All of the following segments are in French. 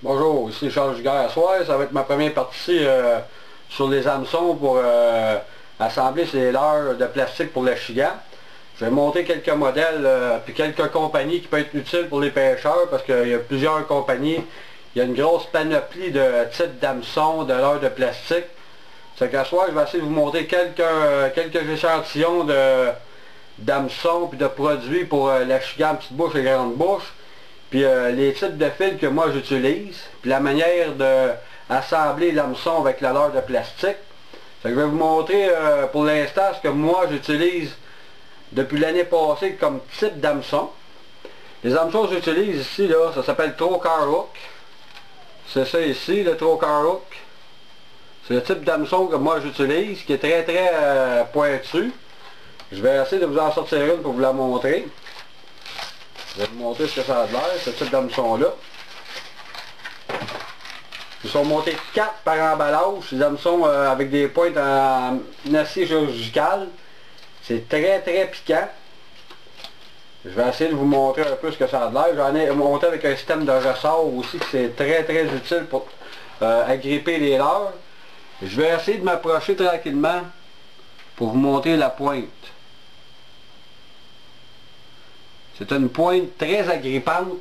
Bonjour, ici Charles Giguère. Ce soir, ça va être ma première partie sur les hameçons pour assembler ces leurres de plastique pour le chigan. Je vais monter quelques modèles puis quelques compagnies qui peuvent être utiles pour les pêcheurs parce qu'il y a plusieurs compagnies. Il y a une grosse panoplie de types d'hameçons, de leurres de plastique. C'est qu'à ce soir, je vais essayer de vous montrer quelques échantillons d'hameçons puis de produits pour la chigan petite bouche et grande bouche. Puis les types de fils que moi j'utilise, puis la manière d'assembler l'hameçon avec la leurre de plastique. Fait que je vais vous montrer pour l'instant ce que moi j'utilise depuis l'année passée comme type d'hameçon. Les hameçons que j'utilise ici, là, ça s'appelle Trocar Hook. C'est ça ici, le Trocar Hook. C'est le type d'hameçon que moi j'utilise, qui est très pointu. Je vais essayer de vous en sortir une pour vous la montrer. Je vais vous montrer ce que ça a l'air, ce type d'hameçon-là. Ils sont montés 4 par emballage, ces hameçons avec des pointes en acier chirurgical. C'est très piquant. Je vais essayer de vous montrer un peu ce que ça a l'air. J'en ai monté avec un système de ressort aussi, qui c'est très utile pour agripper les leurres. Je vais essayer de m'approcher tranquillement pour vous montrer la pointe. C'est une pointe très agrippante.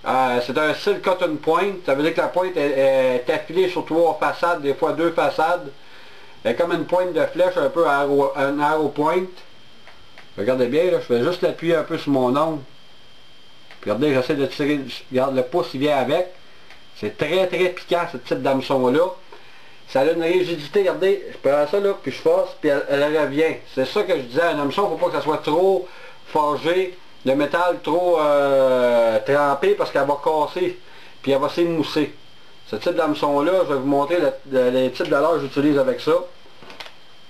C'est un style cotton point. Ça veut dire que la pointe est affilée sur 3 façades, des fois 2 façades. Elle est comme une pointe de flèche, un peu un arrow point. Regardez bien, là, je fais juste l'appuyer un peu sur mon ongle. Puis regardez, j'essaie de tirer. Regarde, le pouce il vient avec. C'est très piquant ce type d'hameçon-là. Ça a une rigidité, regardez, je prends ça là, puis je force, puis elle revient. C'est ça que je disais, un hameçon, il ne faut pas que ça soit trop forgé. Le métal trop trempé parce qu'elle va casser puis elle va s'émousser. Ce type d'hameçon là, je vais vous montrer les types de leurres que j'utilise avec ça.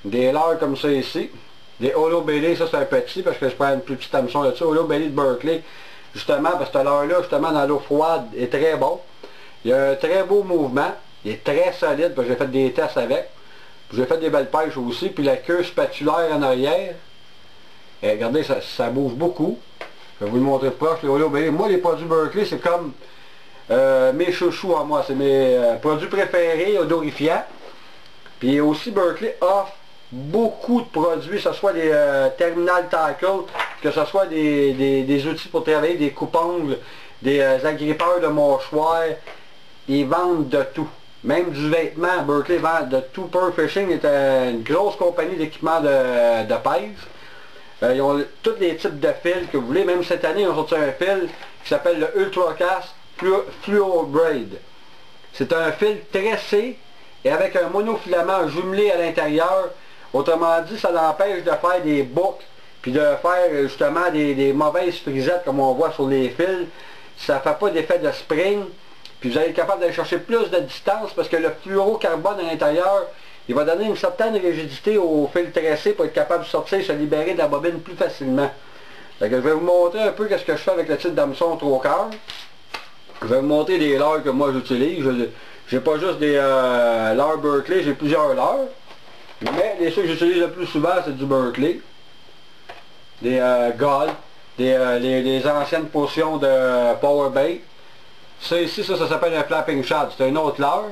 Des leurres comme ça ici. Des Holo Bailey, ça c'est un petit parce que je prends une plus petite hameçon là-dessus. Holo Bailey de Berkeley, justement parce que ce leurre là, justement dans l'eau froide, est très bon. Il y a un très beau mouvement. Il est très solide parce que j'ai fait des tests avec. J'ai fait des belles pêches aussi. Puis la queue spatulaire en arrière. Et regardez, ça bouge beaucoup. Je vais vous le montrer de proche, les Holo Bailey. Moi, les produits Berkeley, c'est comme mes chouchous à moi. C'est mes produits préférés, odorifiants. Puis aussi, Berkeley offre beaucoup de produits, que ce soit des terminal tackle, que ce soit des outils pour travailler, des coupe-ongles, des agrippeurs de mâchoire. Ils vendent de tout. Même du vêtement, Berkeley vend de tout. Pearl Fishing est une grosse compagnie d'équipement de pêche. Ils ont tous les types de fils que vous voulez. Même cette année, ils ont sorti un fil qui s'appelle le Ultracast Fluo Braid. C'est un fil tressé et avec un monofilament jumelé à l'intérieur. Autrement dit, ça l'empêche de faire des boucles puis de faire justement des mauvaises frisettes comme on voit sur les fils. Ça ne fait pas d'effet de spring. Puis vous allez être capable d'aller chercher plus de distance parce que le fluorocarbone à l'intérieur, il va donner une certaine rigidité au fil tressé pour être capable de sortir et se libérer de la bobine plus facilement. Donc, je vais vous montrer un peu ce que je fais avec le type d'hameçon Trocar. Je vais vous montrer des leurres que moi j'utilise. J'ai pas juste des leurres Berkeley, j'ai plusieurs leurres. Mais les ceux que j'utilise le plus souvent, c'est du Berkeley. Des Gull, les anciennes potions de Power Bait. Ça ici, ça s'appelle un Flapping Shad. C'est un autre leurre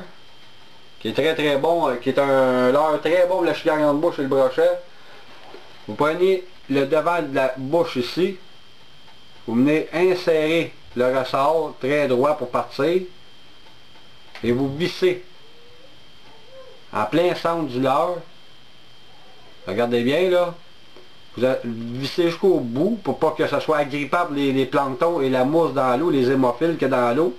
qui est très bon, qui est un leurre très bon pour la chigan grande bouche et le brochet. Vous prenez le devant de la bouche ici, vous venez insérer le ressort très droit pour partir et vous vissez en plein centre du leurre. Regardez bien là, vous vissez jusqu'au bout pour pas que ça soit agrippable les planctons et la mousse dans l'eau, les hémophiles qu'il y a dans l'eau.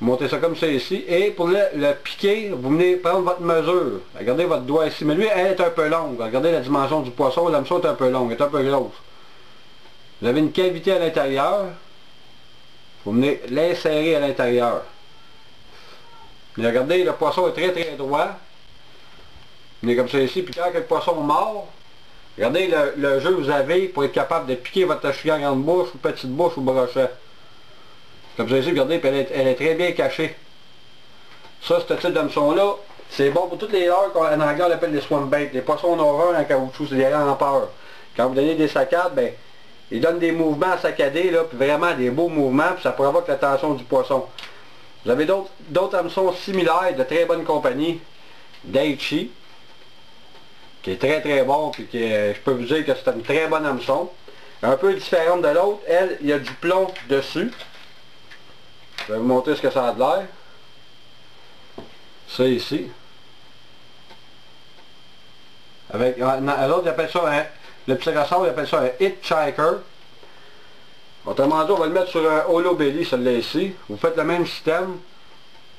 Montez ça comme ça ici. Et pour le piquer, vous venez prendre votre mesure. Regardez votre doigt ici. Mais lui, elle est un peu longue. Regardez la dimension du poisson. L'hameçon est un peu longue. Elle est un peu grosse. Vous avez une cavité à l'intérieur. Vous venez l'insérer à l'intérieur. Mais regardez, le poisson est très droit. Vous venez comme ça ici. Puis quand le poisson mord, regardez le jeu que vous avez pour être capable de piquer votre chigan grande bouche, ou petite bouche ou brochet. Comme ça ici, regardez, puis elle est très bien cachée. Ça, ce type d'hameçon-là, c'est bon pour toutes les leurres qu'en anglais on appelle les swim baits, les poissons nageurs en caoutchouc, c'est des rampeurs. Quand vous donnez des saccades, ben, ils donnent des mouvements saccadés, là, puis vraiment des beaux mouvements, puis ça provoque l'attention du poisson. Vous avez d'autres hameçons similaires de très bonne compagnie. Daichi, qui est très très bon, puis je peux vous dire que c'est une très bonne hameçon. Un peu différente de l'autre, elle, il y a du plomb dessus. Je vais vous montrer ce que ça a de l'air. Ça ici. Avec l'autre, il appelle ça le petit ressort, il appelle ça un hitchhiker. Autrement dit, on va le mettre sur un holo belly, celui-là ici. Vous faites le même système.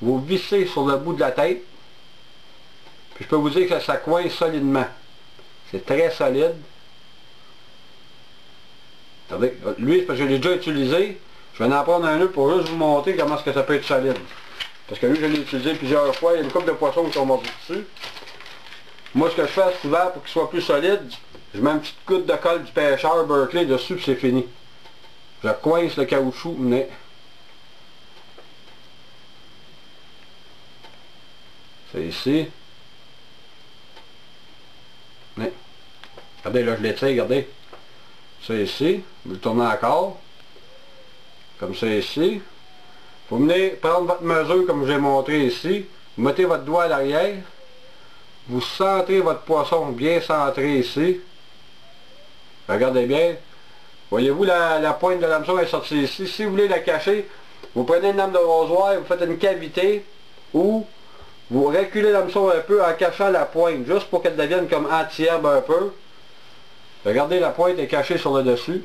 Vous vissez sur le bout de la tête. Puis je peux vous dire que ça coince solidement. C'est très solide. Regardez, lui, parce que je l'ai déjà utilisé. Je vais en prendre un autre pour juste vous montrer comment est-ce que ça peut être solide. Parce que lui, je l'ai utilisé plusieurs fois. Il y a une couple de poissons qui sont mordus dessus. Moi, ce que je fais souvent, pour qu'il soit plus solide, je mets une petite goutte de colle du pêcheur Berkley dessus, puis c'est fini. Je coince le caoutchouc, mais... C'est ici. Mais... Regardez, là, je l'étire, regardez. C'est ici. Vous le tournez encore. Comme ça ici. Vous venez prendre votre mesure, comme je l'ai montré ici. Vous mettez votre doigt à l'arrière. Vous centrez votre poisson bien centré ici. Regardez bien. Voyez-vous, la pointe de l'hameçon est sortie ici. Si vous voulez la cacher, vous prenez une lame de rasoir, vous faites une cavité, ou vous reculez l'hameçon un peu en cachant la pointe, juste pour qu'elle devienne comme anti-herbe un peu. Regardez, la pointe est cachée sur le dessus.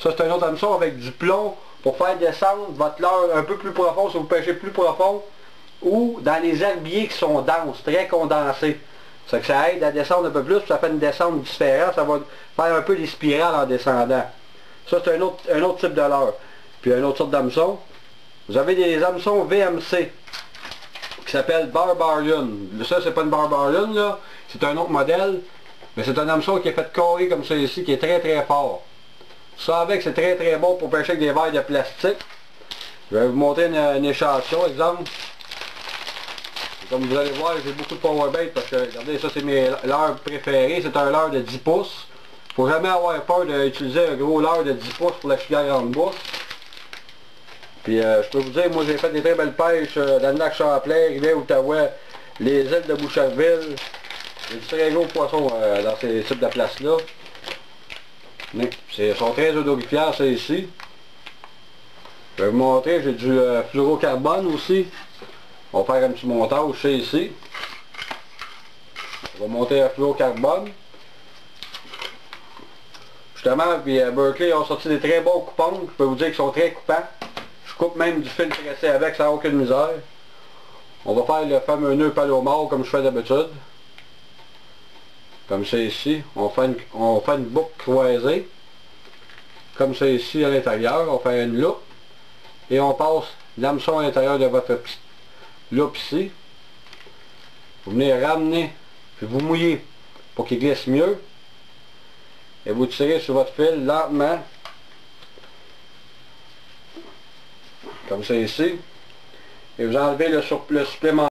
Ça, c'est un autre hameçon avec du plomb pour faire descendre votre leurre un peu plus profond, si vous pêchez plus profond, ou dans les herbiers qui sont denses, très condensés. Ça que ça aide à descendre un peu plus, puis ça fait une descente différente, ça va faire un peu des spirales en descendant. Ça, c'est un autre type de leurre. Puis un autre type d'hameçon. Vous avez des hameçons VMC qui s'appellent Barbarian. Ça, c'est pas une Barbarian, là. C'est un autre modèle. Mais c'est un hameçon qui est fait carré comme ça ici, qui est très très fort. Ça avec, c'est très très bon pour pêcher avec des verres de plastique. Je vais vous montrer une échantillon, exemple. Comme vous allez voir, j'ai beaucoup de powerbait parce que, regardez, ça c'est mes leurres préférés. C'est un leurre de 10 pouces. Faut jamais avoir peur d'utiliser un gros leurre de 10 pouces pour la filière en bourse. Puis je peux vous dire, moi j'ai fait des très belles pêches dans le lac Champlain, Rivière-Outaouais, les îles de Boucherville. Il y a du très gros poissons dans ces types de places-là. Mais ils sont très odorifères, ça ici. Je vais vous montrer, j'ai du fluorocarbone aussi. On va faire un petit montage, c'est ici. On va monter un fluorocarbone. Justement, puis Berkley ont sorti des très bons coupons. Je peux vous dire qu'ils sont très coupants. Je coupe même du fil tressé avec sans aucune misère. On va faire le fameux nœud palomar comme je fais d'habitude. Comme ça ici. On fait une boucle croisée. Comme ça ici à l'intérieur. On fait une loupe. Et on passe l'hameçon à l'intérieur de votre petite loupe ici. Vous venez ramener, puis vous mouillez pour qu'il glisse mieux. Et vous tirez sur votre fil lentement. Comme ça ici. Et vous enlevez le supplément.